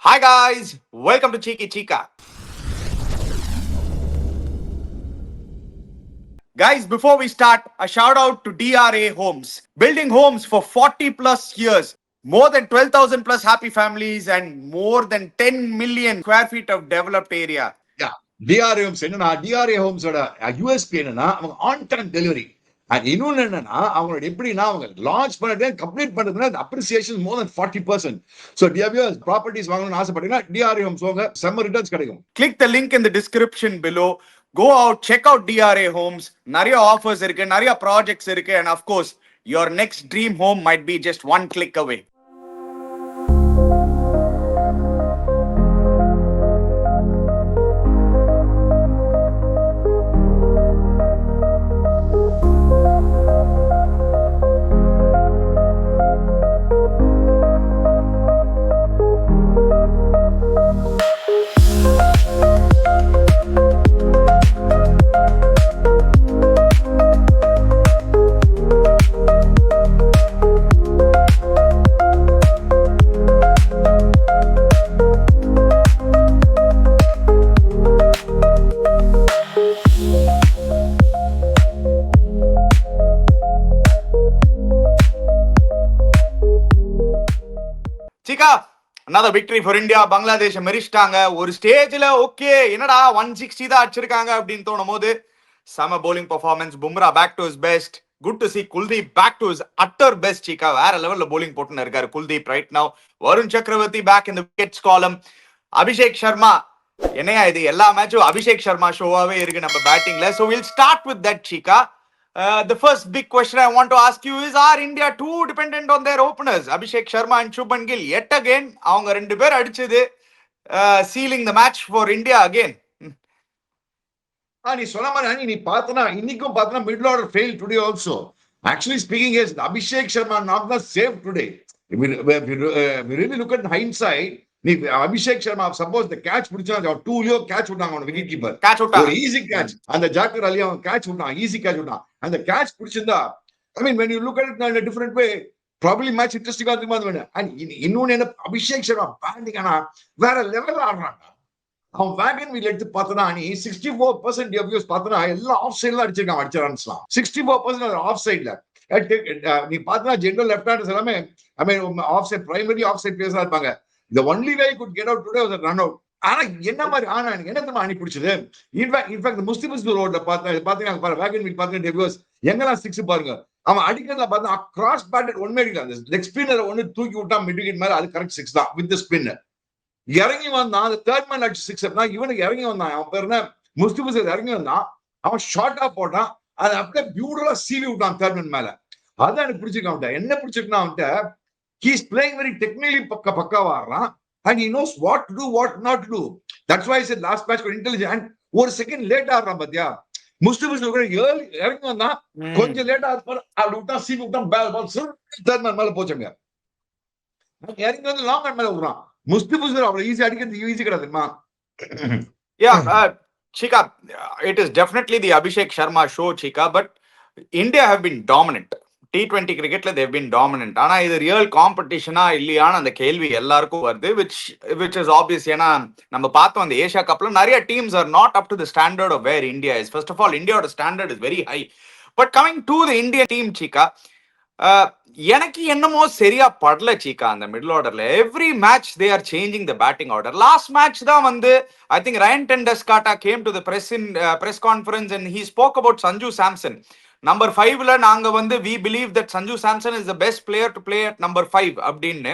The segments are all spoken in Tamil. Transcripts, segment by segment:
Hi guys, welcome to Cheeky Chica. Guys, before we start, a shout out to DRA Homes. Building homes for 40 plus years. More than 12,000 plus happy families and more than 10 million square feet of developed area. DRA homes என்னன்னா டிஆர்ஏ ஹோம்ஸோட யூஎஸ்பி என்னன்னா அவங்க ஆன் டைம் டெலிவரி அண்ட் இன்னொன்னு என்னன்னா அவங்களோட எப்படின்னா அவங்க லான்ச் பண்ணது கம்ப்ளீட் பண்றதுன்னா அப்ரிசியேஷன் மோர் தென் 40%. ஸோ டிஆர்ஏ ப்ராப்பர்ட்டிஸ் வாங்கணும்னு ஆசைப்பட்டீங்கன்னா டிஆர்ஏ ஹோம்ஸ் வாங்க, செம்ம ரிட்டர்ன்ஸ் கிடைக்கும். Click the link in the description below. Go out, check out DRA Homes. நிறைய offers இருக்கு, நிறைய projects இருக்கு, and of course, your next dream home might be just one click away. Chika, another victory for India. Bangladesh மெரிச்சிட்டாங்க. ஒரு ஸ்டேஜ்ல ஓகே என்னடா 160 தான் அடிச்சிருக்காங்க அப்படின்னு தோணும் போது சம bowling performance. Bumrah back to his best. Good to see Kuldeep back to his utter best. Chika வேற லெவல்ல bowling போட்டுன்னு இருக்காரு Kuldeep right now. Varun Chakravarti back in the wickets column. Abhishek Sharma என்னையா இது எல்லா மேட்சும் அபிஷேக் சர்மா ஷோவாவே இருக்கு நம்ம பேட்டிங்ல. So we'll start with that, Chika. The first big question I want to ask you is, are India too dependent on their openers, Abhishek Sharma and Shubman Gill? Yet again, அவங்க ரெண்டு பேர் அடிச்சது sealing the match for India again. நீ சொன்ன மாதிரி நீ பார்த்தனா இன்னைக்கும் பார்த்தனா middle order fail today also. Actually speaking, is Abhishek Sharma not the save today. If we really look at hindsight, நீ அபிஷேக் சர்மா சப்போஸ் இந்த கேட்ச் பிடிச்சா டூலியோ கேட்ச் விட்டாங்க அவன் விக்கெட் கீப்பர், ஒரு ஈஸி கேட்ச். அந்த ஜாக்கர் அலி அவன் கேட்ச் விட்டான், ஈஸி கேட்ச் விட்டான். அந்த கேட்ச் பிடிச்சிருந்தா ஐ மீன் when you look at it in a different way, probably match இன்ட்ரெஸ்டிங்கா இருக்குமா அது. அண்ட் இன்னொன்னு என்ன, அபிஷேக் சர்மா பேட்டிங் ஆனா வேற லெவல் ஆடுறாங்க. அவன் வேகன் வீல் எடுத்து பார்த்தனா நீ 64% வியூஸ் பார்த்தனா எல்லாம் ஆஃப் சைட்ல அடிச்சிருக்கான். அடிச்ச ரன்ஸ்லாம் 64% ஆஃப் சைட்ல. நீ பார்த்தனா ஜெனரல் லெஃப்ட் ஹேண்டர்ஸ் எல்லாமே I mean off side, primary off side பிளேயர்ஸா இருப்பாங்க. The only way he could get out today was a run out. ஆனா என்ன மாதிரி எனக்கு என்ன தெரியுமா அணி பிடிச்சது, இன்ஃபேக்ட் முஸ்லிம் ரோட்ல பாத்தீங்கன்னா வேகன் வீல் பாத்தீங்கன்னா டெபியூஸ் எங்கெல்லாம் சிக்ஸ் பாருங்க. அவன் அடிக்கிறதுல பார்த்தா கிராஸ் பேட்டட் ஒன்மே அடிக்கல. அந்த லெக் ஸ்பின்னர் ஒன்னு தூக்கி விட்டா மிட் விக்கெட் மேல, அது கரெக்ட் சிக்ஸ் தான் வித் ஸ்பின்னர். இறங்கி வந்தான் அந்த தேர்ட் மேன் அடிச்சு சிக்ஸ். இவனுக்கு இறங்கி வந்தான், அவன் பேர் என்ன முஸ்லிம் இறங்கி வந்தான், அவன் ஷார்ட்டா போட்டான், அதை அப்படியே பியூட்டிஃபுல்லா சீவி விட்டான் தேர்ட் மேன் மேல. அதான் எனக்கு பிடிச்சிருக்கான் அவன்கிட்ட. என்ன பிடிச்சிருக்குன்னா அவன்கிட்ட he is playing very technically பக்காவா ஆடுறான், and he knows what to do, what not to do. That's why I said last match for intelligent. And ஒரு செகண்ட் லேட் ஆடுறான் பாத்தியா முஸ்லிம் இறங்கி வந்தான், கொஞ்சம் லேட் ஆடுறான், அப்படி விட்டா சீவி விட்டான், பால் தேர்ட் மேன் மேல போச்சாங்க. இறங்கி வந்து லாங் மேன் மேல விடுறான். முஸ்லிம் அவ்வளவு ஈஸி அடிக்கிறது easy கிடையாதுமா. Chika, it is definitely the Abhishek Sharma show, Chika, but India have been dominant. T20 கிரிக்கெட்ல தேவ் பீன் டாமினன்ட். ஆனா இது ரியல் காம்படிஷனா இல்லையான அந்த கேள்வி எல்லாருக்கும் வருது, which is obvious. ஏன்னா நம்ம பார்த்தோம் அந்த ஏஷியா கப்ல நிறைய teams are not up to the standard of where India is. First of all இந்தியாவோட standard is very high. But coming to the Indian team, Cheeka, எனக்கு என்னமோ சரியா படல சீக்கா அந்த மிடில் ஆர்டர்ல. Every match they are changing the batting order. Last match தான் வந்து I think Ryan ten Doeschate came to the press conference and he spoke about Sanju Samson. Number 5ல நாங்க வந்து we believe that Sanju Samson is the best player to play at number 5 அப்படின்னு.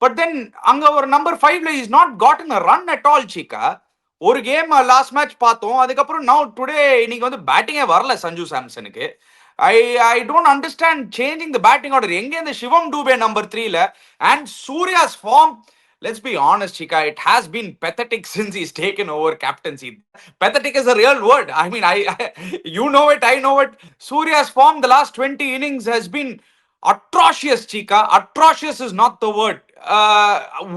பட் தென் அங்க ஒரு நம்பர் 5ல is not gotten a run at all, Cheeka. ஒரு கேம் லாஸ்ட் மேட்ச் பார்த்தோம், அதுக்கப்புறம் நவ் டுடே இன்னைக்கு வந்து பேட்டிங்கே வரல Sanju சாம்சனுக்கு. I don't understand changing the batting order. எங்க இந்த சிவம் டூபே நம்பர் 3ல and Surya's form, let's be honest, Chika, it has been pathetic since he's taken over captaincy. Pathetic is a real word. I mean, you know it, I know it. Surya's form the last 20 innings has been atrocious, Chika. Atrocious is not the word.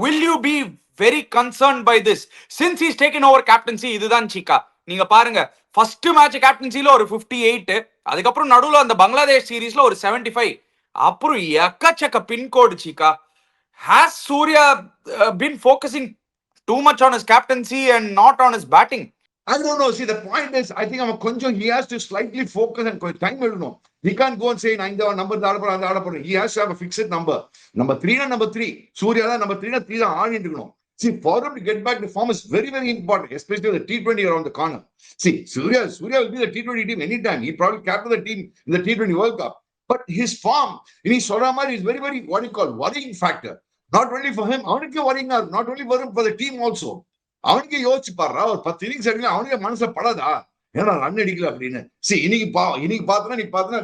Will you be very concerned by this since he's taken over captaincy? இதுதான் Chika. நீங்க பாருங்க, ஃபர்ஸ்ட் மேட்ச் கேப்டன்சில ஒரு 58, அதுக்கப்புறம் நடுவுல அந்த பங்களாதேஷ் சீரீஸ்ல ஒரு 75, அப்புறம் எக்கச்சக்க pincode சீக்கா. Has Surya been focusing too much on his captaincy and not on his batting? I don't know. See, the point is, I think he has to slightly focus and time. I don't know. He can't go and say number. He has to have a fixed number. Number 3 and number 3. Surya number 3 and 3 are all. See, for him to get back to form is very, very important, especially the T20 around the corner. See, Surya will be the T20 team anytime. He probably captain the team in the T20 World Cup. But his form in his Soramar is very, very, what you call, worrying factor. Not only for him, worrying, not only for him, for the team also. அவனுக்கே யோசிச்சு பாடுறா, ஒரு 10 இன்னிங்ஸ் அடிக்கலாம், அவனுக்கே மனசுல படாதா ஏன்னா ரன் அடிக்கல அப்படின்னு. இன்னைக்கு பார்த்தனா நீ பார்த்தனா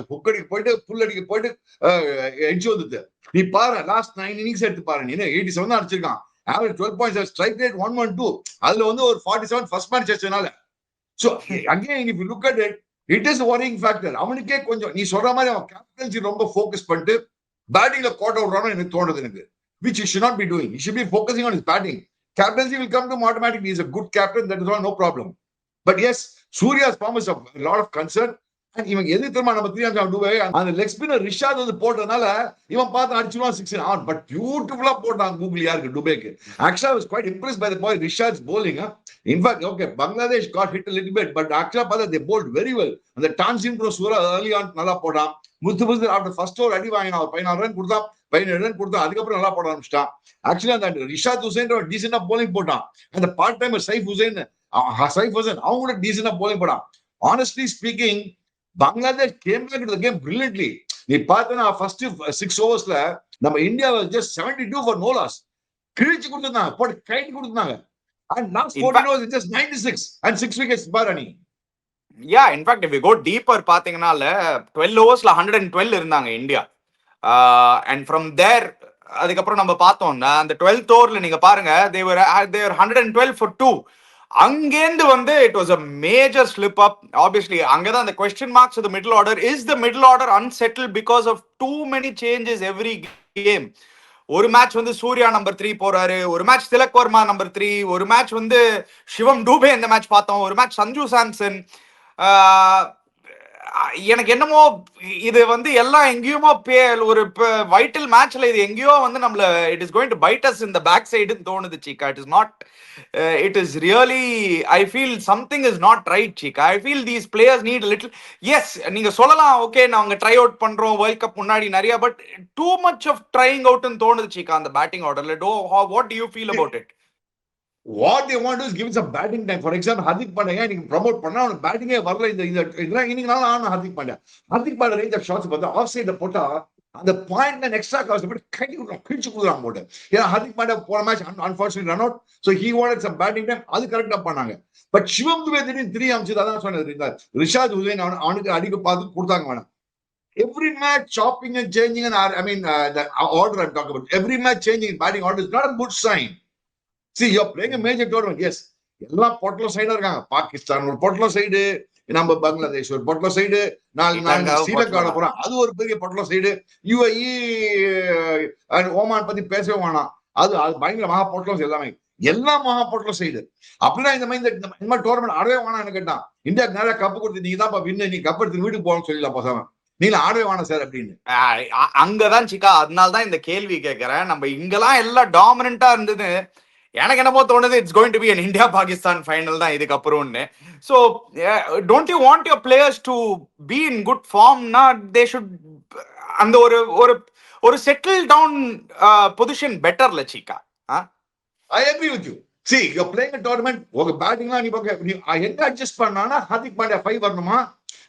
ஹுக்கடிக்கு போயிட்டு புல் அடிக்க போயிட்டு எட்ஜ் வந்துது. நீ பாரு லாஸ்ட் 9 இன்னிங்ஸ் எடுத்து பாரு, நீ 87 தான் அடிச்சிருக்கான். Average 12.7, strike rate 112. அதுல வந்து ஒரு 47 ஃபர்ஸ்ட் மேட்ச் ஆச்சுனால. So again if you look at it is worrying factor. அவனுக்கே கொஞ்சம் நீ சொல்ற மாதிரி அவன் கேப்டன்சி ரொம்ப ஃபோக்கஸ் பண்ணிட்டு பேட்டிங்ல கோட் அவுட் ஆனா எனக்கு தோணுது எனக்கு. which he should not be doing. He should be focusing on his batting. Captaincy will come to him automatically. He's a good captain. That is all, no problem. But yes, Surya's form is of a lot of concern. And இவன் எது திரும்ப நம்ம 3 டூவே அந்த லெக் ஸ்பின்னர் ரிஷாத் வந்து போட்டதுனால இவன் பார்த்து அடிச்சுடுவான் 6 ஆன். பட் பியூட்டிஃபுல்லா போட்டான் கூகுள் யாருக்கு டுபேக்கு. Actually, I was quite impressed by the boy Rishad's bowling. In fact, okay, Bangladesh got hit a little bit, but actually பார்த்தா they bowled very well. அந்த டான்சின் ப்ரோ சூரா early on நல்லா போட்டான். முத்து after first over அடி வாங்கினான். 16 ரன் கொடுத்தான், 17 ரன் கொடுத்தான். அதுக்கப்புறம் நல்லா போட ஆரம்பிச்சிட்டான். ஆக்சுவலி அந்த ரிஷாத் ஹுசைன் டீசெண்டா போலிங் போட்டான். அந்த பார்ட் டைமர் சைஃப் ஹுசைன் அவங்க கூட டீசெண்டா போலிங் போட்டான். Honestly speaking, Bangladesh came back to the game brilliantly. நீ பார்த்தனா ஃபர்ஸ்ட் 6 ஓவர்ஸ்ல நம்ம India was just 72 for no loss. கிழிச்சு கொடுத்தாங்க, போட்டு கைட் கொடுத்தாங்க. And last 14 overs just 96 and 6 wickets Barani. Yeah, in fact, if we go deeper பாத்தீங்கனால 12 ஓவர்ஸ்ல 112 இருந்தாங்க இந்தியா. And from there அதுக்கப்புறம் நம்ம பார்த்தோம் அந்த 12th ஓவர்ல நீங்க பாருங்க they were 112 for 2. அங்கேந்து வந்து it was a major slip up. Obviously அங்கதான் அந்த question marks of the middle order. Is the middle order unsettled because of too many changes every game? ஒரு மேட்ச் வந்து சூர்யா நம்பர் 3 போறாரு, ஒரு மேட்ச் திலக் வர்மா நம்பர் 3, ஒரு மேட்ச் வந்து சிவம் டூபே இந்த மேட்ச் பார்த்தோம், ஒரு மேட்ச் சஞ்சு சாம்சன். எனக்கு என்னமோ இது வந்து எல்லாம் எங்கேயுமோ ஒரு வைட்டல் மேட்ச்ல இது எங்கேயோ வந்து நம்மள it is going to bite us in the back சைடுன்னு தோணுது Cheeka. It is not, it is really, I feel something is not right Cheeka. I feel these players need little, yes நீங்க சொல்லலாம் ஓகே நாங்க ட்ரை அவுட் பண்றோம் வேர்ல்ட் கப் முன்னாடி நிறைய, but too much of trying அவுட்னு தோணுது சீக்கா அந்த பேட்டிங் ஆர்டர்ல. What do you feel about it? What they want to do is give some batting time. For example, Hardik Pandya நீங்க ப்ரோமோட் பண்ணா அவனுக்கு பேட்டிங்கே வரல. இதெல்லாம் இன்னைக்குனால ஆனா Hardik Pandya range of shots பார்த்தா ஆஃப் சைட்ல போட்டா அந்த பாயிண்ட் எக்ஸ்ட்ரா காசு போட்டு கிழிச்சு கொடுக்குறாங்க போட்டு. ஏன்னா Hardik Pandya போன match unfortunately run out. So he wanted some batting time, அது கரெக்டா பண்ணாங்க. பட் சிவம் துபே திடீர்னு 3 அமிச்சது அதான் சொன்னது. ரிஷாத் ஹுசைன் அவனுக்கு அடிக்க பார்த்து கொடுத்தாங்க வேணாம். Every match chopping and changing, and I mean the order I'm talking about. Every match changing in batting order is not a good sign. See, you're playing a major tournament. Yes, எல்லாம் பொட்டலோ சைடா இருக்காங்க. பாகிஸ்தான் ஒரு பொட்டலோ சைடு, நம்ம பங்களாதேஷ் ஒரு பொட்டலோ சைடு, நாலு ஸ்ரீலங்கா போறோம், அது ஒரு பெரிய பொட்டலோ சைடு. யுஏஇ ஓமான் பத்தி பேசவே வேணாம், அது பயங்கர மகா பொட்டலோஸ் எல்லாமே, எல்லாம் மகா பொட்டலோ சைடு. அப்படின்னா இந்த மாதிரி டோர்னமெண்ட் ஆடவே வேணாம்னு கேட்டான். இந்தியாவுக்கு நிறைய கப்பு கொடுத்து நீங்க தான் வின்னு, நீ கப் எடுத்து வீட்டுக்கு போகணும்னு சொல்லலாம் பசங்க, நீங்க ஆடவே வேணாம் சார் அப்படின்னு. அங்கதான் சிக்கா, அதனாலதான் இந்த கேள்வி கேட்கிறேன். நம்ம இங்கெல்லாம் எல்லாம் டாமினண்டா இருந்தது. எனக்கு என்னமோ தோணுது it's going to be an India Pakistan final தான் இதுக்கப்புறம்னு. So don't you want your players to be in good ஃபார்ம்னா தே ஷுட் அந்த ஒரு ஒரு ஒரு செட்டில் டவுன் பொசிஷன் பெட்டர்ல Cheeka. I agree with you. See, you're playing a tournament. உங்க பேட்டிங்லாம் நீ எங்க அட்ஜஸ்ட் பண்ணானா ஹர்திக் பாண்டியா 5 வரணுமா,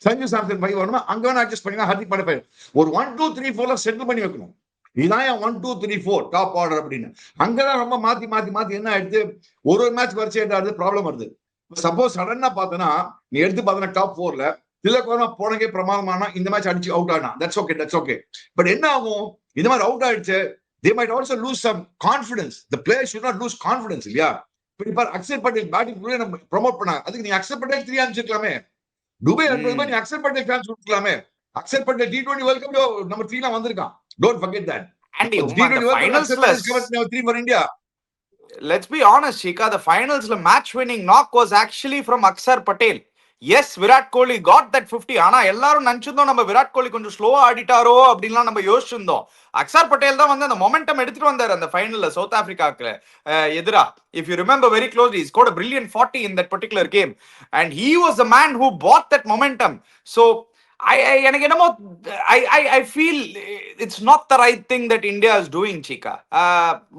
சஞ்சு சாம்சன் 5 வரணுமா, அங்க வேணா அட்ஜஸ்ட் பண்ணினா ஹர்திக் பாண்டியா 5. ஒரு 1 2 3 4 செட்டில் பண்ணி வைக்கணும். இதான் 1 2 3 4 டாப் ஆர்டர் அப்படின்னு. அங்கதான் ரொம்ப மாத்தி என்ன ஆயிடுது, ஒரு மேட்ச் வரிசையாடுறது ப்ராப்ளம் வருது. சப்போஸ் சடனா பார்த்தனா நீ எடுத்து பார்த்தனா டாப் 4ல திலக் வர்மா போனகே பிரமாதமானா இந்த மேட்ச் அடிச்சு அவுட் ஆனா தட்ஸ் ஓகே. பட் என்ன ஆகும், இந்த மாதிரி அவுட் ஆயிடுச்சு, they might also lose some confidence. The player should not lose confidence. இல்லையா? இப்ப அக்சர் பட்டேல் பேட்டிங் நம்ம ப்ரோமோட் பண்ணாங்க, அதுக்கு நீ அக்சர் பட்டேல் 3 அனுப்பிச்சிருக்கலாமே. துபே நீ அக்சர் பட்டேல் சான்ஸ் கொடுக்கலாமே. அக்சர் பட்டேல் T20 வேர்ல்ட் கப்ல நம்பர் 3ல வந்திருக்கான். Don't forget that. And the finals for India. Let's be honest, Shika, the finals match winning knock was actually from Akshar Patel. Yes Virat Kohli got that 50. ஆனா எல்லாரும் நினைச்சிருந்தோம் நம்ம விராட் கோலி கொஞ்சம் ஸ்லோவா ஆடிட்டாரோ அப்படின்லாம் நம்ம யோசிச்சிருந்தோம். அக்ஷர் பட்டேல் தான் வந்து அந்த மொமெண்டம் எடுத்துட்டு வந்தாரு அந்த ஃபைனல்ல சவுத் ஆப்பிரிக்காக்கு எதிரா. If you remember very closely, he scored a brilliant 40 in that particular game and he was the man who bought that momentum. So எனக்கு என்னமோ I feel it's not the right thing that India is doing, Chika.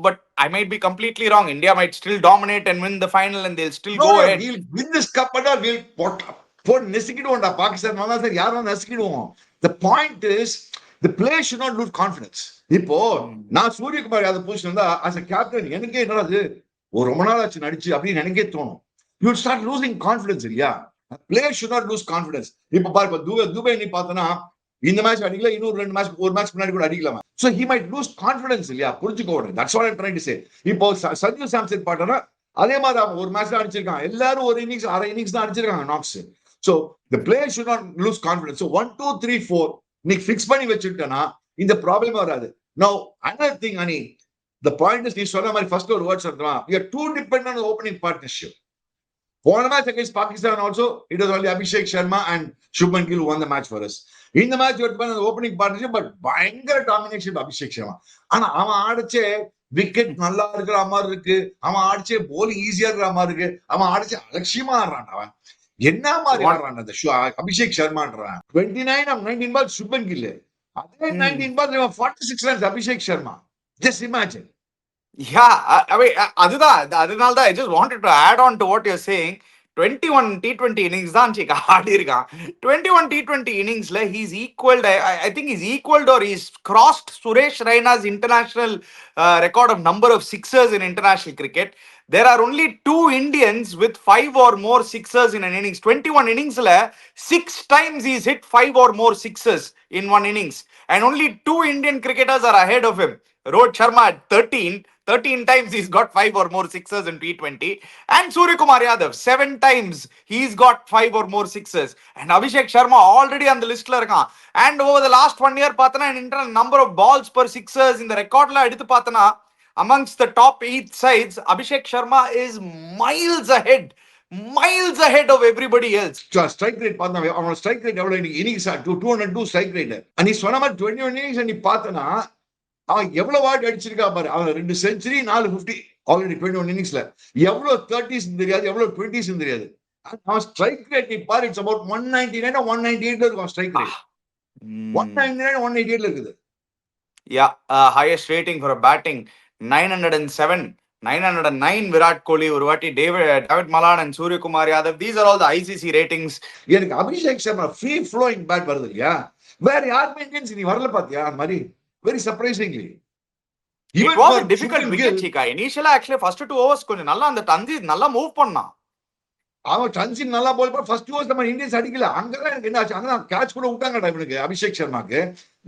But I might be completely wrong. India might still dominate and win the final and they'll still go ahead. We'll win this cup and we'll put நெசுக்கிடுவோம்டா Pakistan நல்லா சார் யாரும் நெசுக்கிடுவோம். The point is the players should not lose confidence. இப்போ நான் சூரியகுமார் யாதவ் பொசிஷன் வந்தா as a captain எனக்கே என்னது ஒரு ரொம்ப நாள் ஆச்சு நடிச்சு அப்படின்னு எனக்கே தோணும். You start losing confidence இல்லையா? Players should not lose confidence. இப்ப பாரு துபை நீ பார்த்தனா இந்த மேட்ச் அடிக்கல, இன்னொரு 2 மேட்ச் ஒரு மேட்ச் முன்னாடி கூட அடிக்கலாம். So he might lose confidence இல்லையா? புரிஞ்சுக்கோங்க. That's what I'm trying to say. இப்போ சஞ்சு சாம்சன் பாத்தனா அதே மாதிரி அவன் ஒரு மேட்ச் தான் அடிச்சிருக்கான். எல்லாரும் ஒரு இன்னிங்ஸ் அரை இன்னிங்ஸ் தான் அடிச்சிருக்காங்க knocks. So the players should not lose confidence. So 1 2 3 4 நீ ஃபிக்ஸ் பண்ணி வச்சிட்டனா இந்த ப்ராப்ளம் வராது. Now another thing Ani, the point is நீ சொன்ன மாதிரி ஃபர்ஸ்ட் ஒரு வேர்ட் சொல்றா, we are too dependent on the opening partnership. One match against Pakistan also, it was only Abhishek Sharma and Shubman Gill who won the match for us. In the match, you had been an opening partnership, but பயங்கர domination of Abhishek Sharma. ஆனா அவன் ஆடிச்சே விக்கெட் நல்லா இருக்கிற மாதிரி இருக்கு, அவன் ஆடிச்சே போலிங் ஈஸியா இருக்கிற மாதிரி இருக்கு, அவன் ஆடிச்சே அலட்சியமா ஆடுறான். அவன் என்ன மாதிரி ஆடுறான் அந்த Abhishek சர்மான்றான். 29 of 19 balls Shubman Gill, அதே 19 balls 46 runs Abhishek Sharma. Just imagine. Yeah, I mean, அதனால I just wanted to add on to what you're saying. 21 T20 innings தான் Chika ஆடி இருக்கான். 21 T20 இன்னிங்ஸ்ல he's equaled, I think he's equaled or he's crossed Suresh Raina's international record of number of sixers in international cricket. There are only 2 Indians with 5 or more sixers in an innings. 21 inningsல 6 times he's hit 5 or more sixers in one innings, and only 2 Indian cricketers are ahead of him. Rohit Sharma at 13 times he's got 5 or more sixers in T20, and Suryakumar Yadav 7 times he's got 5 or more sixers, and Abhishek Sharma already on the list la irukkan. And over the last 1 year pathana, in internal number of balls per sixers in the record la eduthu pathana, amongst the top 8 sides Abhishek Sharma is miles ahead of everybody else. Strike rate பார்த்தா அவனோட ஸ்ட்ரைக் ரேட் எவ்வளவு இன்னிங்ஸ் 202 ஸ்ட்ரைக் ரேட். நீ சொன்ன மாதிரி 21 இன்னிங்ஸ் நீ பார்த்தனா அவன் எவ்வளவு வாட் அடிச்சிருக்கா பாரு. அவன் 2 செஞ்சுரி 4 50 ஆல்ரெடி 21 இன்னிங்ஸ்ல. எவ்வளவு 30s தெரியாது, எவ்வளவு 20s தெரியாது. அவன் ஸ்ட்ரைக் ரேட் நீ பாரு, இட்ஸ் அபௌட் 199 198 இருக்கும் ஸ்ட்ரைக் ரேட். 199 188 இருக்குது. Yeah, highest rating for a batting 907, 909 Virat Kohli ஒரு வாட்டி, David Malan and Suryakumar Yadav. These are all the ICC ratings. எனக்கு Abhishek Sharma free flowing bat வருது இல்லையா? வேற யாருமே இந்தியன்ஸ் நீ வரல பாத்தியா அந்த மாதிரி? Very surprisingly. It was a difficult wicket, Chika. Initially, actually, first 2 overs கொஞ்சம் நல்லா அந்த தந்தி நல்லா மூவ் பண்ணான். அவன் டன்சின் நல்லா பால் பண்ண ஃபர்ஸ்ட் ஓவர்ஸ் நம்ம இந்தியன்ஸ் அடிக்கல. அங்கதான் எனக்கு என்ன ஆச்சு, அங்கதான் கேட்ச் கூட விட்டாங்கடா இவனுக்கு அபிஷேக் சர்மாக்கு.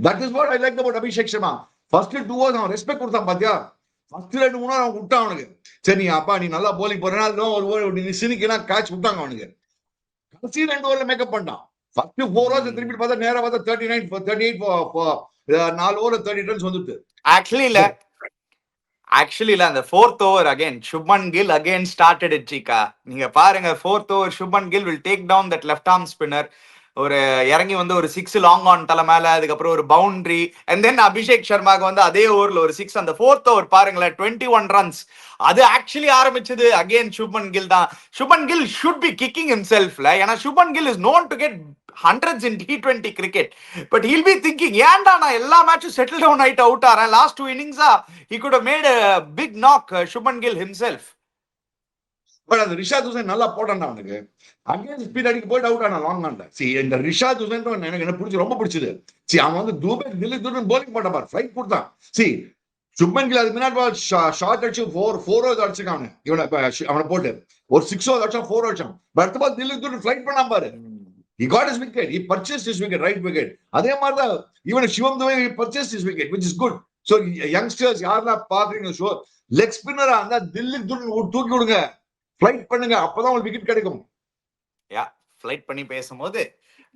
That is what I like about Abhishek Sharma. First 2 overs அவன் ரெஸ்பெக்ட் கொடுத்தான் பாத்தியா? ஃபர்ஸ்ட் 2 3 அவன் விட்டான் அவனுக்கு. சரி அப்பா நீ நல்லா போலிங் போறனா ஒரு ஓவர் நீ சினிக்கினா கேட்ச் விட்டாங்க அவனுக்கு. கடைசி 2 ஓவர்ல மேக்கப் பண்ணான். ஃபர்ஸ்ட் 4 overs திருப்பி பார்த்தா நேரா பார்த்தா 39 38 4 ஓவர் 30 ரன்ஸ் வந்துட்டு. ஆக்சுவலி இல்ல, அந்த 4th over again Shubman Gill again started it, Chika. நீங்க பாருங்க 4th over Shubman Gill will take down that left arm spinner. ஒரு இறங்கி வந்து ஒரு 6 லாங் ஆன் தலை மேல, அதுக்கப்புறம் ஒரு பவுண்டரி, அண்ட் தென் அபிஷேக் சர்மாக்கு வந்து அதே ஓவர்ல ஒரு 6. அந்த 4th over பாருங்களேன் 21 runs. அது ஆக்சுவலி ஆரம்பிச்சது அகைன் Shubman Gill தான். Shubman Gill should be kicking himself, ஏன்னா Shubman Gill is known to get hundreds in T20 cricket, but he'll be thinking ஏன்டா நான் எல்லா மேட்சும் செட்டில் டவுன் ஆயிட்டு அவுட் ஆறேன். Last 2 innings he could have made a big knock, Shubman Gill himself. But அந்த ரிஷாத் ஹுசைன் நல்லா போட்டான்டா அவனுக்கு. அகைன் ஸ்பீட் அடிக்க போயிட்டு அவுட் ஆனா லாங் ஆன்ல. இந்த ரிஷாத் ஹுசைன் எனக்கு என்ன பிடிச்சி ரொம்ப பிடிச்சது. அவன் வந்து தில்லி தூரம் போலிங் போட்டான் பாரு, ஃபிளைட் கொடுத்தான். சுப்மன் கில் அதுக்கு முன்னாடி ஷார்ட் அடிச்சு 4 overs அடிச்சிருக்கான் அவனை போட்டு. ஒரு 6 overs அடிச்சான், 4 அடிச்சான். அடுத்த பால் தில்லி தூரம் ஃபிளைட் பண்ணான் பாரு. He got his wicket. He purchased his wicket, right wicket. அதே மாதிரி தான் even Shivam Dube he purchased his wicket, which is good. So youngsters யாரெல்லாம் பாக்குறீங்க ஷோ லெக் ஸ்பின்னரா இருந்தா தில்லி தூக்கி விடுங்க, ஃபிளைட் பண்ணுங்க, அப்பதான் உங்களுக்கு விக்கெட் கிடைக்கும். யா ஃபிளைட் பண்ணி பேசும்போது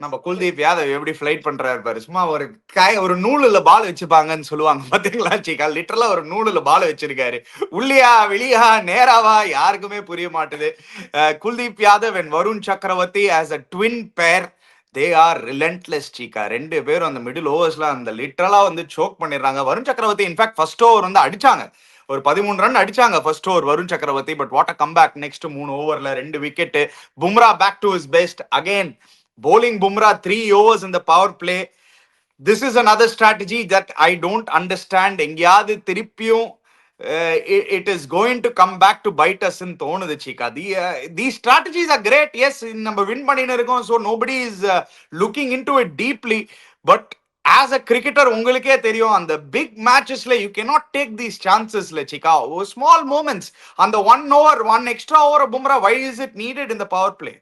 நம்ம குல்தீப் யாதவ் எப்படி ஃபிளைட் பண்றாரு பாரு, சும்மா ஒரு நூலுல பால் வச்சுப்பாங்கன்னு சொல்லுவாங்க பாத்தீங்களா சீக்கா, லிட்டரலா ஒரு நூலுல பால் வச்சிருக்காரு. உள்ளியா வெளியா நேராவா யாருக்குமே புரிய மாட்டுது. குல்தீப் யாதவ் அண்ட் வருண் சக்கரவர்த்தி ஆஸ் அ ட்வின் பேர், தே ஆர் ரிலன்ட்லெஸ் சீக்கா. ரெண்டு பேரும் அந்த மிடில் ஓவர்ஸ்ல அந்த லிட்டரலா வந்து சோக் பண்ணிடுறாங்க. வருண் சக்கரவர்த்தி இன்ஃபேக்ட் ஃபர்ஸ்ட் ஓவர் வந்து அடிச்சாங்க, ஒரு 13 ரன் அடிச்சாங்க first over Varun Chakravarthy. But what a comeback, next 3 ஓவர்ல 2 wicket. Bumrah back to his best again, bowling Bumrah 3 overs in the power play. This is another strategy that I don't understand. எங்கயாவது திருப்பியும் it is going to come back to bite us in தோணுது சீக்கா. These strategies are great. Yes, நம்ம வின் பண்ணின்னு இருக்கோம், so nobody is looking into it deeply. But as a cricketer உங்களுக்கே தெரியும், அந்த big matchesல you cannot take these chances ல சீக்கா. Small moments, அந்த 1 over 1 extra over Bumrah, why is it needed in the power play?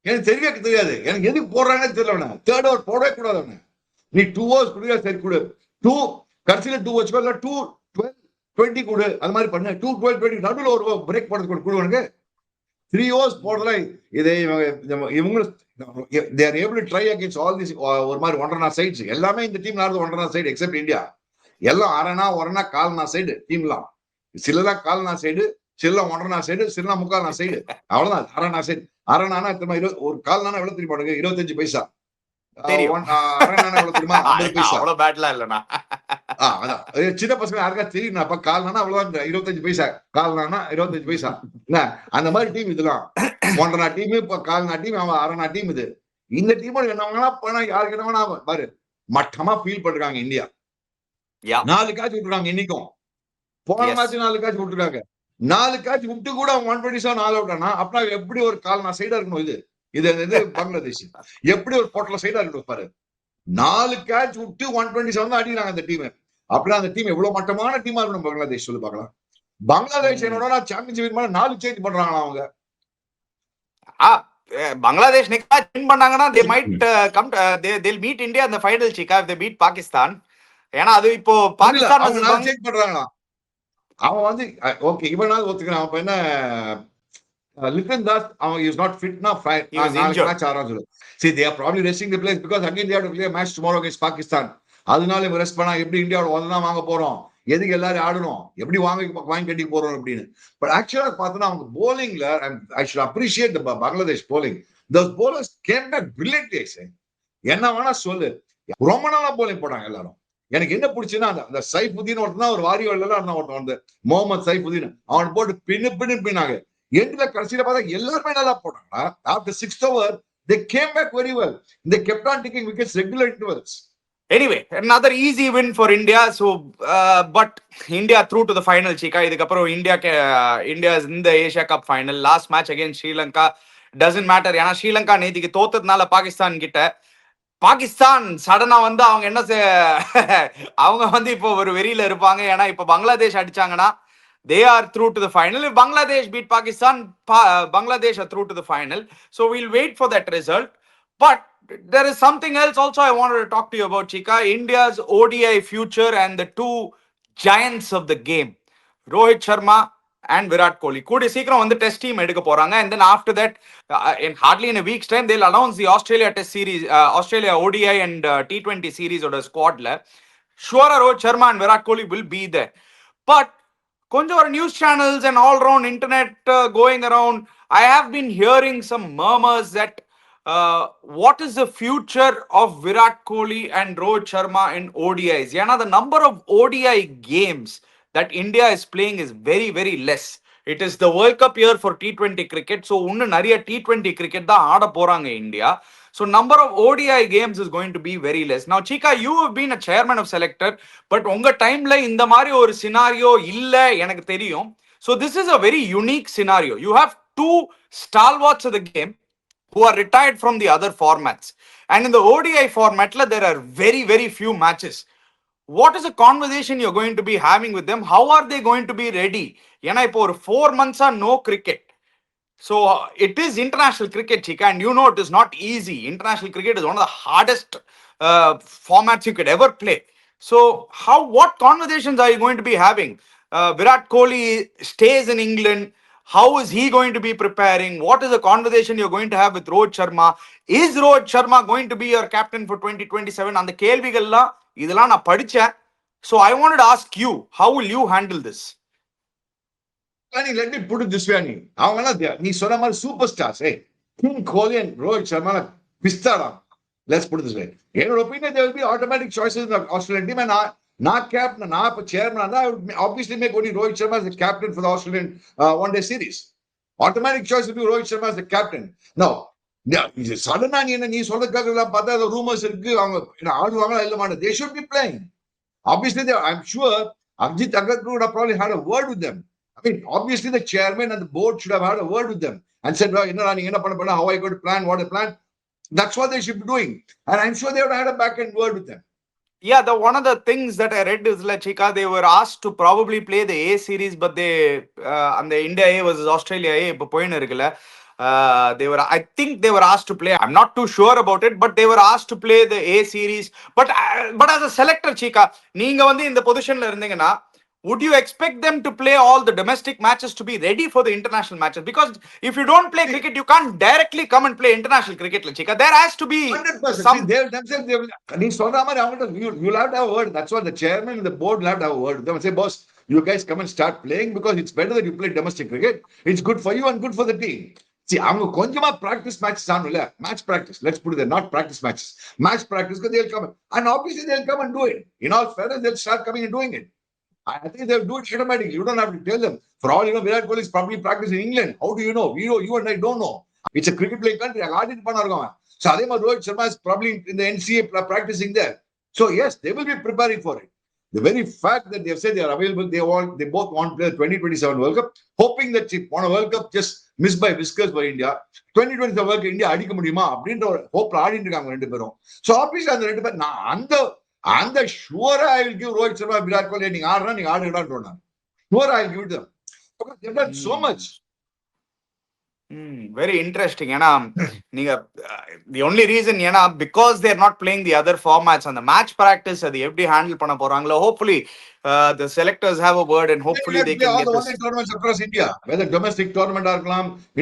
எனக்கு தெரியவே தெரியாது, எனக்கு எதுக்கு போடுறாங்கன்னு தெரியல. தேர்ட் ஓவர் போடவே கூடாது அவனு. நீ 2 ஓவர்ஸ் கொடுக்க சரி கொடு, 2 கடைசியில 2 வச்சுக்கோ, இல்ல 2 12 20 கொடு, அது மாதிரி பண்ணு. 2 12 20 நடுவில் ஒரு பிரேக் போடுறது கொடுவனுக்கு. 3 ஓவர்ஸ் போடுறதுல இதை இவங்க they are able to try against all these ஒரு மாதிரி ஒன்றரை சைட்ஸ் எல்லாமே இந்த டீம் ஆடுறது ஒன்றரை சைடு எக்ஸப்ட் இந்தியா. எல்லாம் அரைனா ஒரணா கால்னா சைடு டீம்லாம். சிலதான் கால்னா சைடு, சில ஒன்றரை சைடு, சில முக்கால்னா சைடு, அவ்வளவுதான். அரைனா சைடு, அரைனானா ஒரு கால்னானா எவ்வளவு தெரியுமா 25 பைசா. அரைனானா எவ்வளவு தெரியுமா 50 பைசா. அவ்வளவு பேட்லாம் இல்லனா. அதான் சின்ன பசங்க யாருக்கா தெரியும், அப்ப கால்னானா அவ்வளவுதான் 25 பைசா, கால்னானா 25 பைசா. அந்த மாதிரி டீம் இதெல்லாம். ஒன்றரை டீம், இப்ப கால்னா டீம், அவன் அரைனா டீம். இது இந்த டீம் என்ன வேணா பண்ணா, யாருக்கு என்ன வேணா பாரு, மட்டமா ஃபீல் பண்றாங்க இந்தியா. 4 கேட்ச் விட்டுருக்காங்க இன்னைக்கும். போன மேட்ச் 4 கேட்ச் விட்டுருக்காங்க. 4 கேட்ச் விட்டு கூட அவன் 127 ஆல் அவுட் ஆனா, அப்புறம் எப்படி ஒரு கால் நான் சைடா இருக்கணும். இது பங்களாதேஷ் எப்படி ஒரு போட்டல சைடா இருக்கணும் பாரு. 4 கேட்ச் விட்டு 127 தான் அடிக்கிறாங்க அந்த டீம். அப்படின்னா அந்த டீம் எவ்வளவு மட்டமான டீமா இருக்கணும் பங்களாதேஷ் சொல்லி பார்க்கலாம். பங்களாதேஷ் என்னோட சாம்பியன்ஷிப் 4 சேஞ்ச் பண்றாங்களா அவங்க. பங்களாதேஷ் நெக்ஸ்ட் வின் பண்ணாங்கன்னா they might come they'll meet India in the final chica if they beat Pakistan. ஏனா அது இப்போ பாகிஸ்தான் அவங்க 4 சேஞ்ச் பண்றாங்களா. அவன் வந்து ஓகே இவனால ஒத்துக்கிறான். அப்ப என்ன Litton Das, is not fit now. He was injured. See, they are probably resting the players because again they have to play a match tomorrow against Pakistan. அதனால இவன் ரெஸ்ட் பண்ணா எப்படி இந்தியாவோட ஒதான் வாங்க போறோம், எதுக்கு எல்லாரும் ஆடணும், எப்படி வாங்கி கட்டி போறோம் அப்படின்னு. பட் ஆக்சுவலா பார்த்தோன்னா அவங்க போலிங்ல I should appreciate the Bangladesh bowling. those bowlers came back brilliantly. என்ன வேணா சொல்லு, ரொம்ப நாளா போலிங் போட்டாங்க எல்லாரும். எனக்கு என்ன பிடிச்சுன்னா அந்த சைஃபுதீன் ஒருத்தன் ஒரு வாரி வரலாம், ஒருத்தன் வந்து முகமது சைஃபுதீன், அவன் போட்டு பின்னாங்க. எண்ட்ல கடைசியில பார்த்தா எல்லாருமே நல்லா போட்டாங்க. After 6th over they came back very well. They kept on taking wickets regular intervals. Anyway, another easy win for India. So but India through to the final chica. இதுக்கப்புறம் India is in the Asia Cup final. Last match against Sri Lanka doesn't matter. ஏன்னா ஸ்ரீலங்கா நேத்திக்கு தோத்ததுனால பாகிஸ்தான் கிட்ட, பாகிஸ்தான் சடனா வந்து அவங்க என்ன அவங்க வந்து இப்போ ஒரு வெறியில இருப்பாங்க. ஏன்னா இப்ப Bangladesh அடிச்சாங்கன்னா they are through to the final. If Bangladesh beat Pakistan, Bangladesh are through to the final. So we'll wait for that result. But there is something else also I wanted to talk to you about, Chika. India's ODI future and the two giants of the game, Rohit Sharma and Virat Kohli. Kude seekram vandu test team edukka poranga, and then after that hardly in a week's time they'll announce the Australia test series, Australia ODI and T20 series oda squad la. Sure, Rohit Sharma and Virat Kohli will be there. But கொஞ்சம் ஒரு news channels and all around internet going around, I have been hearing some murmurs that what is the future of Virat Kohli and Rohit Sharma in ODIs. ஏன்னா the number of ODI games that India is playing is very very less. It is the World Cup year for T20 cricket, so இன்னும் நிறைய T20 cricket தான் ஆட போறாங்க India. So number of ODI games is going to be very less. Now Chika, you have been a chairman of selector, but உங்க டைம்ல இந்த மாதிரி ஒரு scenario இல்ல எனக்கு தெரியும். So this is a very unique scenario. You have two stalwarts of the game who are retired from the other formats, and in the ODI format there are very very few matches. What is the conversation you're going to be having with them? How are they going to be ready? ஏன்னா இப்போ ஒரு 4 months no cricket. So it is international cricket, Chika, and you know it is not easy. International cricket is one of the hardest formats you could ever play. So what conversations are you going to be having? Virat Kohli stays in England. How is he going to be preparing? What is the conversation you're going to have with Rohit Sharma? Is Rohit Sharma going to be your captain for 2027? அந்த கேள்விகள்லாம் இதெல்லாம் நான் படிச்சேன். So I wanted to ask you, how will you handle this? Let me put it this way, Ani. அவங்கெல்லாம் நீ சொன்ன மாதிரி superstars. King Kohli and Rohit Sharma பிஸ்தாடா. Let's put it this way. என்னோட opinion there will be automatic choices in the Australian team. And நான் captain, நான் இப்ப chairman, I would obviously make only Rohit Sharma as the captain for the Australian one-day series. Automatic choice will be Rohit Sharma as the captain. Now, சடனா நீ சொல்றதுக்காக பார்த்தா ரூமர்ஸ் இருக்கு, அவங்க ஆடுவாங்களா இல்ல மாட்டேன். They should be playing. Obviously, I'm sure Abhijit Agarkar would have probably had a word with them. I mean, obviously the chairman and the board should have had a word with them and said, well, how are you going to plan, what to plan? That's what they should be doing. And I'm sure they would have had a back-end word with them. Yeah, one of the things that I read is like, Chika, they were asked to probably play the A series, but they, and the India A versus Australia A, I think they were asked to play. I'm not too sure about it, but they were asked to play the A series. But as a selector, Chika, நீங்க வந்து இந்த பொசிஷன்ல இருந்தீங்கன்னா, would you expect them to play all the domestic matches to be ready for the international matches? Because if you don't play cricket, you can't directly come and play international cricket, Chika. There has to be 100%. some. They themselves, you'll have to have a word. That's what the chairman and the board will have to have a word with them and say, boss, you guys come and start playing because it's better that you play domestic cricket. It's good for you and good for the team. See, அவங்க கொஞ்சமா practice matches ஆனும்ல, match practice. Let's put it there, not practice matches. Match practice, because they'll come and obviously they'll come and do it. In all fairness, they'll start coming and doing it. I think they'll do it automatically. You don't have to tell them. For all you know, Virat Kohli is probably practicing in England. How do you know? You and I don't know. It's a cricket playing country. So அதே மாதிரி Rohit Sharma is probably in the NCA practicing there. So yes, they will be preparing for it. The very fact that they have said they are available, they both want to play the 2027 World Cup, hoping that if on a World Cup just missed by whiskers for India, 2027 World Cup India அடிக்க முடியுமா அப்படின்ற ஒரு ஹோப்ல ஆடிட்டு இருக்காங்க ரெண்டு பேரும். So obviously அந்த ரெண்டு பேர் அந்த ஷூரா I will give Rohit Sharma, Virat Kohli நீங்க ஆடுறா நீங்க ஆடுங்கடான்னு சொன்னாங்க. ஷூரா I give them because they've done so much. Very interesting. ஏன்னா நீங்க the only reason ஏன்னா because they are not playing the other formats and the match practice அது எப்படி ஹேண்டில் பண்ண போறாங்களோ, hopefully the selectors have a word and hopefully they can get this tournaments across India, whether domestic tournament or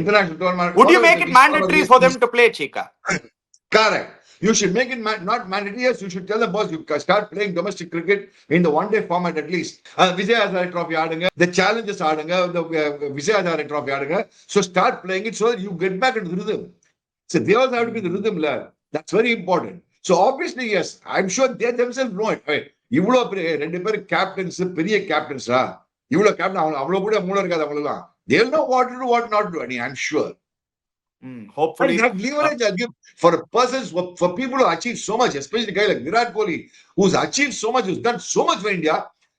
international tournament. Would you make it mandatory for them to play, Chika? Correct. You should make it not mandatory. Yes, you should tell the boss you start playing domestic cricket in the one-day format at least. Vijay Hazare Trophy ஆடுங்க, the challenges ஆடுங்க, the Vijay Hazare Trophy ஆடுங்க. So start playing it so that you get back into the rhythm. So they also have to be in the rhythm. That's very important. So obviously, yes, I'm sure they themselves know it. இவ்வளோ ரெண்டு பேரும் கேப்டன்ஸ், பெரிய கேப்டன்ஸா, இவ்வளோ கேப்டன் அவ்வளோ கூட மூளை இருக்காது அவங்களெல்லாம். They'll know what to do, what not to do. I'm sure. Hopefully, that leverage I give for persons, for people who achieve so much, especially a guy like Virat Kohli, who's achieved so much, who's done so much for India.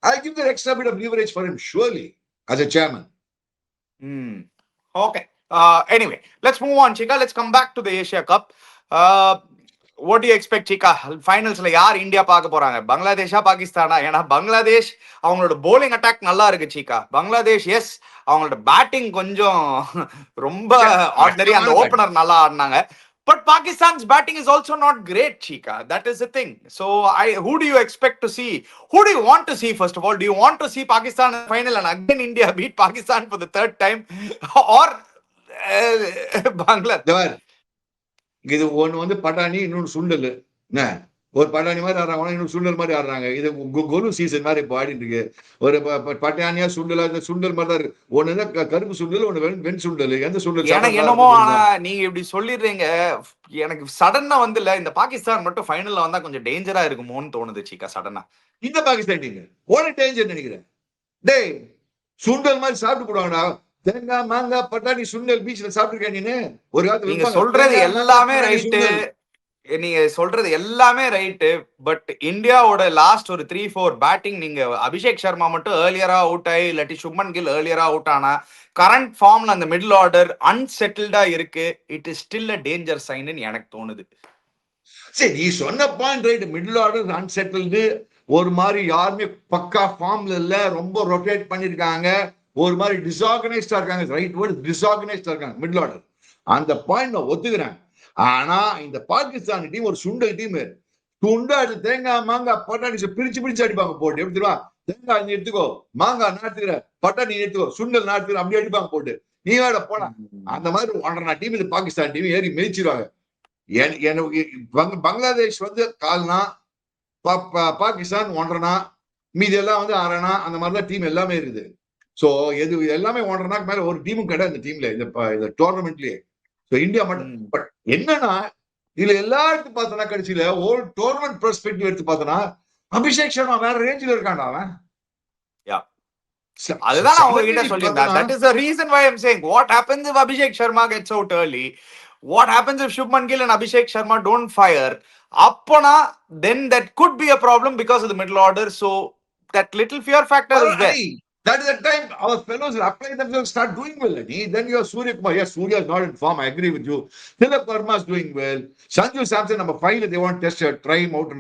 I'll give that extra bit of leverage for him, surely, as a chairman. Okay. Anyway, let's move on, Chika. Let's come back to the Asia Cup. What do you expect, Chika? Finalsல யார் இந்தியா பார்க்க போறாங்க? பங்களாதேஷா, பாகிஸ்தானா? ஏன்னா பங்களாதேஷ் அவங்களோட bowling attack நல்லா இருக்கு, Chika. பங்களாதேஷ் எஸ், அவங்களோட பேட்டிங் கொஞ்சம் ரொம்ப ஆர்டினரி, அந்த ஓபனர் நல்லா ஆடினாங்க. But Pakistan's batting is also not great, Chika. That is the thing. So, who do you expect to see? Who do you want to see, first of all? Do you want to see Pakistan in the final and again India beat Pakistan for the third time? Or Bangladesh? இது ஒண்ணு வந்து பட்டாணி, இன்னொன்னு சுண்டல். ஒரு பட்டாணி மாதிரி ஆடுறாங்க, இன்னொரு சுண்டல் மாதிரி ஆடுறாங்க. இது கொலு சீசன் மாதிரி இப்போ ஆடிட்டு இருக்கு. ஒரு பட்டாணியா சுண்டலா, இந்த சுண்டல் மாதிரி தான் இருக்கு. ஒண்ணு கருப்பு சுண்டல், ஒண்ணு வெண் சுண்டல். எந்த சுண்டல் என்னமோ நீங்க இப்படி சொல்லிடுறீங்க, எனக்கு சடனா வந்து இல்ல இந்த பாகிஸ்தான் மட்டும் ஃபைனல்ல வந்தா கொஞ்சம் டேஞ்சரா இருக்குமோன்னு தோணுது, Chika. சடனா இந்த பாகிஸ்தான் டீம் ஒரு டேஞ்சர் நினைக்கிறேன். டேய், சுண்டல் மாதிரி சாப்பிட்டு போடுவாங்கடா. தேங்காய், மாங்காய், பட்டாணி, சுண்டல் பீச்ல சாப்பிட்டுருக்கேன் நீனு. ஒரு காலத்துல நீங்க சொல்றது எல்லாமே ரைட்டு, நீங்க சொல்றது எல்லாமே ரைட்டு. பட் இந்தியாவோட லாஸ்ட் ஒரு 3-4 பேட்டிங், நீங்க அபிஷேக் சர்மா மட்டும் ஏர்லியரா அவுட் ஆகி, இல்லாட்டி சுப்மன் கில் ஏர்லியரா அவுட் ஆனா, கரண்ட் ஃபார்ம்ல அந்த மிடில் ஆர்டர் அன்செட்டில்டா இருக்கு. It is still a danger sign எனக்கு தோணுது. சரி, நீ சொன்ன point right. Middle order unsettled, ஒரு மாதிரி யாருமே பக்கா ஃபார்ம்ல இல்ல, ரொம்ப ரொட்டேட் பண்ணிருக்காங்க, ஒரு மாதிரி டிஸ்ஆர்கனைஸ்டா இருக்காங்க. ரைட் வேர்ட், டிஸ்ஆர்கனைஸ்டா இருக்காங்க மிடில் ஆர்டர். அந்த பாயிண்ட் நான் ஒத்துக்கிறேன். ஆனா இந்த பாகிஸ்தான் டீம் ஒரு சுண்டல் டீம். சுண்டல் தேங்காய், மாங்காய், பட்டாணி பிரிச்சு அடிப்பாங்க போட்டு. எப்படி தெரியுமா? தேங்காய் நீ எடுத்துக்கோ, மாங்காய் நான் எடுத்துக்கிறேன், பட்டாணி நீ எடுத்துக்கோ, சுண்டல் நான் எடுத்துக்கிறேன், அப்படி அடிப்பாங்க போட்டு. நீ வேட போடா. அந்த மாதிரி 1.5 டீம் இது பாகிஸ்தான் டீம் ஏறி மிதிச்சிருவாங்க. எனக்கு பங்களாதேஷ் வந்து 4னா பாகிஸ்தான் 1.5 மீதி எல்லாம் வந்து 6 அந்த மாதிரிதான் டீம் எல்லாமே இருக்குது. சோ எது எல்லாமே 1.5 மேல ஒரு டீமும் கிடையாது இந்த டீம்ல இந்த டோர்னமெண்ட்லயே. சோ இந்தியா மட்டும். பட் என்னன்னா இதுல எல்லாருக்கும் பார்த்தோன்னா கடைசியில ஒரு டோர்னமெண்ட் பெர்ஸ்பெக்டிவ் எடுத்து பார்த்தோன்னா அபிஷேக் சர்மா வேற ரேஞ்சில் இருக்காண்டா அவன். அதுதான் நான் உங்ககிட்ட சொல்லியிருந்தேன். That is the reason why I'm saying what happens if Abhishek Sharma gets out early? What happens if Shubman Gill and Abhishek Sharma don't fire? Appana, then that could be a problem because of the middle order. So that little fear factor is there. That is the time our fellows will apply themselves, start doing well. Then you are Surya Kumar. Yes, Surya is not in form. I agree with you. Tilak Verma is doing well. Sanju Samson number 5, they want to test, try him out.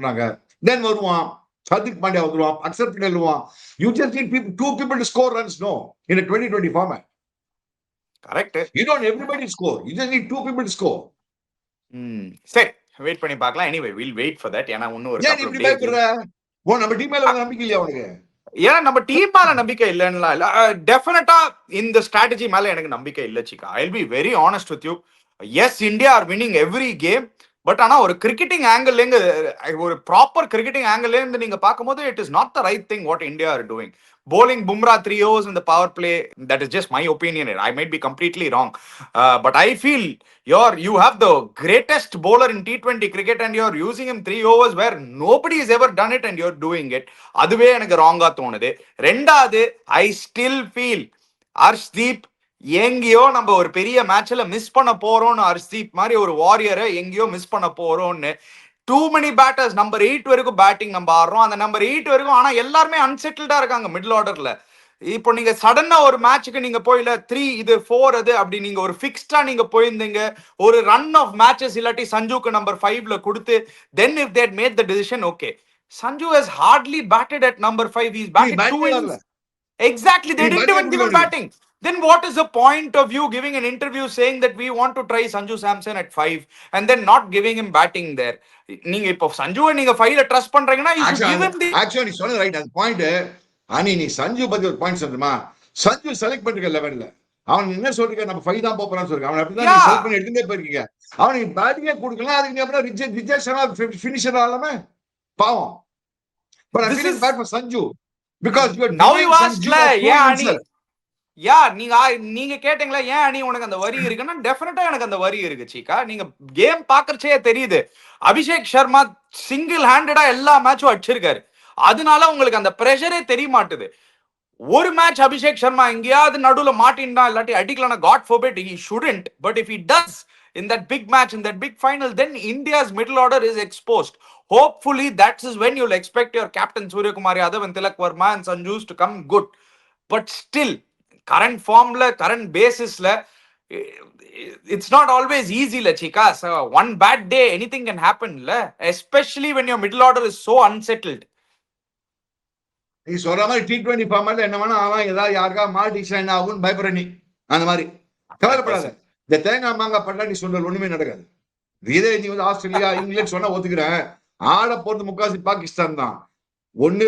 Then Varwan, Hardik Pandya Varwan, Akshar Patel Varwan. You just need two people to score runs, no, in a 2020 format. Correct. You don't everybody score. You just need 2 people to score. சரி, வெயிட் பண்ணி பார்க்கலாம். Anyway, we'll wait for that. ஏன்னா இன்னும் ஒரு couple of days. நம்ம டீம் மேல நம்பிக்கை இல்லையா உனக்கு? ஏன்னா நம்ம டீம் மேல நம்பிக்கை இல்லைன்னா இல்ல, டெஃபினட்டா இந்த ஸ்ட்ராட்டஜி மேல எனக்கு நம்பிக்கை இல்ல சிக்கா. I will be very honest with you. Yes, India are winning every game. But ஆனா ஒரு கிரிக்கெட்டிங் ஆங்கிள் ஒரு ப்ராப்பர் கிரிக்கெட்டிங் ஆங்கிள் இருந்து நீங்க பார்க்கும்போது it is not the right thing what India are doing. Bowling Bumrah 3 overs in the power play, that is just my opinion. I might be completely wrong. But I feel you have the greatest bowler in T20 cricket and you're using him 3 overs where nobody has ever done it and you're doing it. அதுவே எனக்கு ராங்கா தோணுது. ரெண்டாவது, I still feel ஹர்ஷ்தீப் எங்கேயோ நம்ம ஒரு பெரிய மேட்ச்ல மிஸ் பண்ண போறோம்னு, ஹர்ஷ்தீப் மாதிரி ஒரு வாரியரை எங்கேயோ மிஸ் பண்ண போறோம்னு. டூ மெனி பேட்டர்ஸ் நம்பர் 8 வரைக்கும் பேட்டிங் நம்ம ஆடுறோம். அந்த நம்பர் 8 வரைக்கும் ஆனா எல்லாருமே அன்செட்டில்டா இருக்காங்க மிடில் ஆர்டர்ல. இப்போ நீங்க சடனா ஒரு மேட்சுக்கு நீங்க போயில 3 இது 4 அது அப்படி நீங்க ஒரு ஃபிக்ஸ்டா நீங்க போயிருந்தீங்க, ஒரு ரன் ஆஃப் மேட்சஸ் இல்லாட்டி சஞ்சுக்கு நம்பர் 5ல கொடுத்து, தென் if they made the decision, okay. Sanju has hardly batted at number 5. He's batted 2 innings. Exactly, they didn't even give him batting. Then what is the point of you giving an interview saying that we want to try Sanju Samson at 5 and then not giving him batting there? நீங்க இப்போ சஞ்சுவை நீங்க 5ல ட்ரஸ்ட் பண்றீங்கன்னா you should give him the actually நீ சொன்னது ரைட். அந்த பாயிண்ட் நீ சஞ்சு பத்தி ஒரு பாயிண்ட் சொல்லுமா? சஞ்சு செலக்ட் பண்ணிருக்க 11ல அவன் என்ன சொல்றீங்க, நம்ம 5 தான் போறான்னு சொல்றீங்க. அவன் அப்படிதான் நீ செலக்ட் பண்ணி எடுத்துட்டே போயிருக்கீங்க. அவனுக்கு பேட்டிங்கே கொடுக்கலாம். அதுக்கு நீ அப்புறம் விஜய் சர்மா ஃபினிஷர் ஆகலாமே, பாவம். But I feel bad for Sanju because you are now you asked நீங்க கேட்டீங்களா ஏன் அணி உனக்கு அந்த வரி இருக்குன்னா, டெஃபினட்டா எனக்கு அந்த வரி இருக்கு சீக்கா. நீங்க கேம் பாக்குறச்சே தெரியுது, அபிஷேக் சர்மா சிங்கிள் ஹேண்டடா எல்லா மேட்சும் அடிச்சிருக்காரு. அதனால உங்களுக்கு அந்த பிரஷரே தெரிய மாட்டுது. ஒரு மேட்ச் அபிஷேக் சர்மா எங்கேயாவது நடுவுல மாட்டின்னா இல்லாட்டி அடிக்கலனா, God forbid, he shouldn't, but if he does in that big match, in that big final, then India's middle order is exposed. Hopefully that is when you'll expect your captain Surya Kumar Yadav and Tilak Verma and Sanju's to come good. But still, current formla, current basisல, it's not always easy la chika. So one bad day anything can happen la, especially when your middle order is so unsettled. நீ சொல்ற மாதிரி T20 ஃபார்மேட்ல என்ன வேணா ஆகலாம், ஏதாவது யாருக்கா மாட்டிச்சா என்ன ஆகும்னு பயப்படுற நீ. அந்த மாதிரி கவலைப்படாத. இந்த தேங்காய் மாங்காய் பட்டாணி சுண்டல் ஒண்ணுமே நடக்காது. இதே நீ வந்து ஆஸ்திரேலியா இங்கிலாந்து சொன்னா ஒத்துக்கிறேன். ஆட போறது முக்காசி பாகிஸ்தான் தான். ஒண்ணு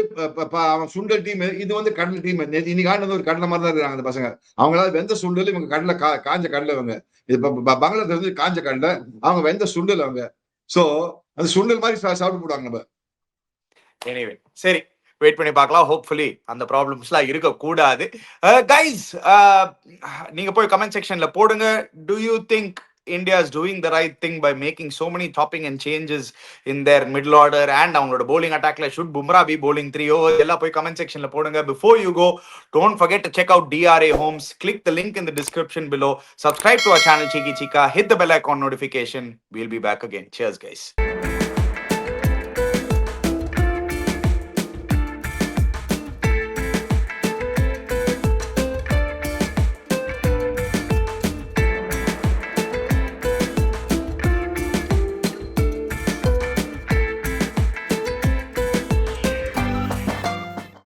அவன் சுண்டல் டீம், இது வந்து கடலை டீம். இன்னைக்கு ஆண்டு ஒரு கடலை மாதிரி தான் இருக்காங்க அந்த பசங்க. அவங்களால வெந்த சுண்டல், இவங்க கடலை காஞ்ச கடலை. அவங்க இது பங்களாதேஷ் வந்து காஞ்ச கடலை, அவங்க வெந்த சுண்டல். அவங்க சோ அந்த சுண்டல் மாதிரி சாப்பிட்டு போடுவாங்க நம்ம. எனிவே சரி, வெயிட் பண்ணி பார்க்கலாம். ஹோப்ஃபுல்லி அந்த ப்ராப்ளம்ஸ்லாம் இருக்க கூடாது. கைஸ், நீங்க போய் கமெண்ட் செக்ஷன்ல போடுங்க. To you think India is doing the right thing by making so many topping and changes in their middle order and avangaloda bowling attack la? Should Bumrah be bowling 3 overs? Ella poi comment section la podunga. Before you go, don't forget to check out DRA Homes. Click the link in the description below. Subscribe to our channel Cheeky Chika. Hit the bell icon notification. We'll be back again. Cheers guys.